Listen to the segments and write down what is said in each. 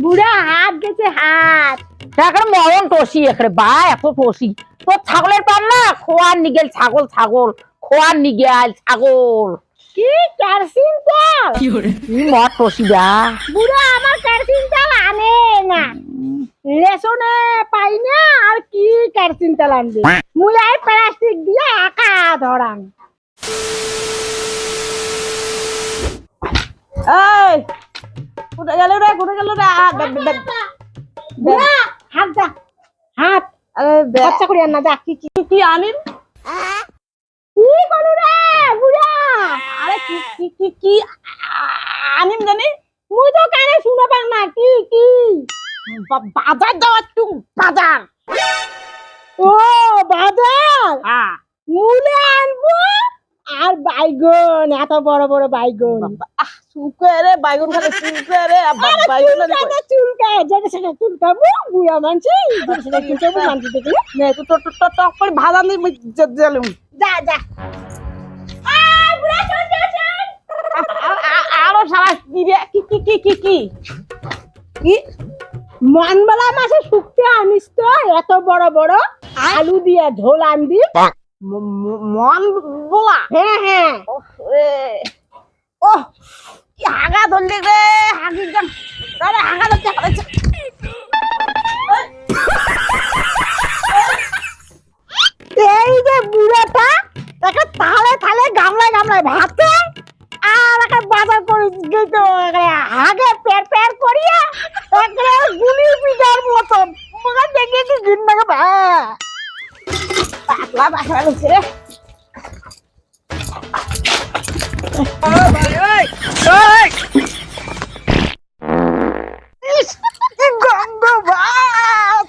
বুড়া হাত গেছে হাত। এখন মরণ টসি এখানে বা এত টসি তোর ছাগলের পার না খোয়ার নিগেল ছাগল ছাগল খোয়ার নিগেল ছাগল কি কেরোসিন তেল? কি মর টসি বা বুড়া আমার কেরোসিন তেল আনে না, রেশনে পাই না, আর কি কেরোসিন তেল আনবে? মুই এই প্লাস্টিক দিয়ে একা ধরান। এই কোথায় গেল রে কোথায় গেল রে বুড়া হাত দা হাত। আরে খরচা করি না, যা। কি কি কি আনিম কি করু রে বুড়া? আরে কি কি কি কি আনিম জানি মুই তো কানে শুনে পাং না। কি কি? বাজার যাওয়া তুই বাজার ও বাজার, হ্যাঁ মুলে আনবো আর বাইগন, এত বড় বড় বাইগন। শুকে রে বাইগুন খালে শুকে রে বাইগুন চুলকায় যেটা সেটা চুলকাবো, বুড়া মানছি যেটা সেটা চুলকাবো, মানছি দেখলে। নে তুই তো তো তো করে ভাজা নি জেলুম যা যা। বুড়া চল চল চল। আরো সারা কি রে কি কি কি কি কি কি মনবেলা মাসে শুকতে আনিস তো এত বড় বড় আলু দিয়ে ঝোল আনবি। মন বলা হ্যাঁ হ্যাঁ। ও কি হাগা ধরলি রে হাগি গান আরে হাগা ধরতে পারছে এই যে বুড়াটা একটা থালে থালে গামলায় গামলায় ভাত আর একটা বাজার করে দিত, হাগে পের পের করিয়া একটা গুলি পিঠার মতন মনে দেখে কি ঘিন্নাকে পাতলা পাতলা হচ্ছে রে গন্ধ ভাত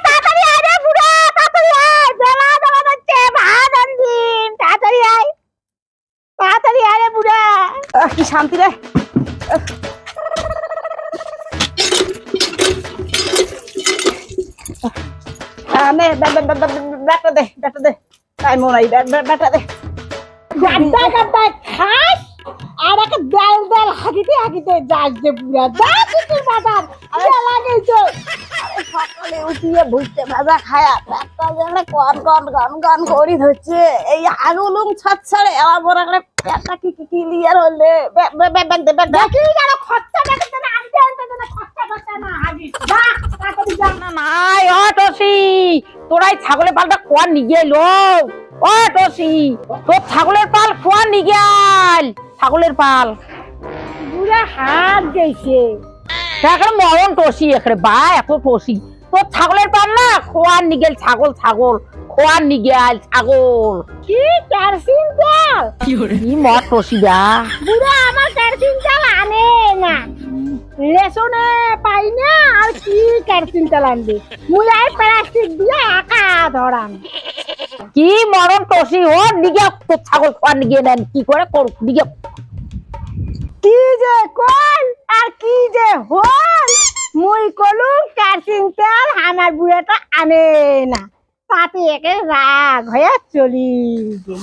তাড়াতাড়ি আয় রে বুড়া, তাড়াতাড়ি আয়, বেলা দেওয়া হচ্ছে, ভাত আনবিন, তাড়াতাড়ি আয়, তাড়াতাড়ি আয় রে বুড়া। কি শান্তি রে নে ব্যাটা দে ব্যাটা দে তাই মনে হয় ব্যাটা দে গাড্ডা গাড্ডা খাস আর একটা ডাল ডাল হাগিতে হাগিতে যাস যে বুড়া। যা কিছু বাজার লাগাইছো। সকালে উঠিয়ে ভুজতে ভাজা খায়া পেটটা যেন কন কন গান গান করি ধরছে এই আগুলুম ছাদ ছাড়ে আমার বড় করে পেটটা কি কি ক্লিয়ার হলে দেখি যেন খরচা দেখতে না, আনতে আনতে যেন খরচা খরচা না হাগিস। যা তাড়াতাড়ি যা। নাই ও টসি তোরাই ছাগলের পালটা খোয়ার নিগেল ও টসি তোর ছাগলের পাল খোয়ার নিগেল ছাগলের পাল বুড়া হাত গেছে। এখন মরণ টসি এখানে বা এত টসি তোর ছাগলের পাল না খোয়ার নিগেল ছাগল ছাগল খোয়ার নিগেল ছাগল কি কেরোসিন তেল? কি মর টসি বা বুড়া আমার কেরোসিন তেল আনে না, রেশনে পাই না, আর কি কেরোসিন তেল আনবে? মুই এই প্লাস্টিক দিয়ে একা ধরান। কি মরণ টসি ও নিগে তোর ছাগল খোয়ার নিগে নেন কি করে করুক নিগে কি যে কল আর কি যে হল, মুই কলু কেরোসিন তেল আমার বুড়াটা আনে না, তাতে একে রাগ হয়ে চলি গেল।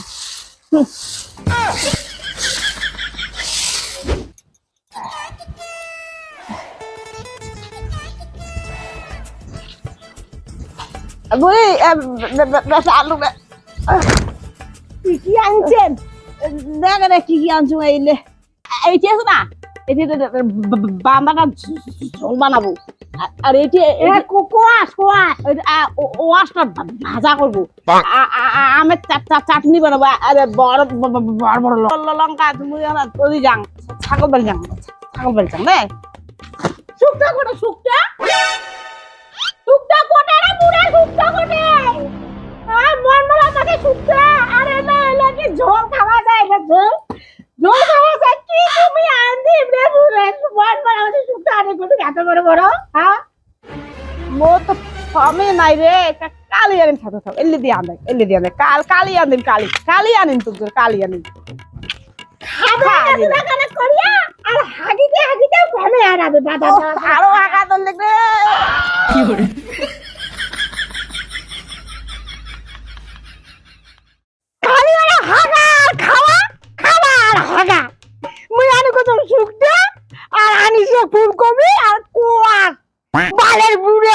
বুড়ি আলু কি আনছেন? দেখ রে কি কি আনছু এইলে এইটি আছে না এটি বান্দাটা ঝোল বানাবো আর এটি কোয়াশ কোয়াশ ওয়াশটা ভাজা করবো আমের চাটনি বানাবো আরে বড় বড় বড় লঙ্কা তুমি তৈরি যাং ছাগল বাড়ি যাং রে শুকটা কোটে শুকটা শুকটা কোটে রে বুড়া, শুকটা কোটে আর মনমলা মাঝে শুকটা। আরে না এলা কি ঝোল খাওয়া যায় না? ঝোল ঝোল খাওয়া যায় কি? তুমি আনদি রে বুড়া, মনমলা মাঝে শুকটা আনে কোটে এত বড় বড়। হ্যাঁ মো তো ফমে নাই রে কালি আনিন থাকো থাকো এল্লি দিয়ে আনে কালি আনিন কালি আনিন তো কালি আনিন খাবে না কানে করিয়া আর হাগিতে হাগিতে কমে হারাবে বাবা। আরো আগা ধরলে রে খালি ওরা হাগা খাওয়া খাওয়া আর হাগা। মুই আনি কত শুকটা আর আনি সরিষা ফুলকপি আর কোয়াশ বালের বুড়ে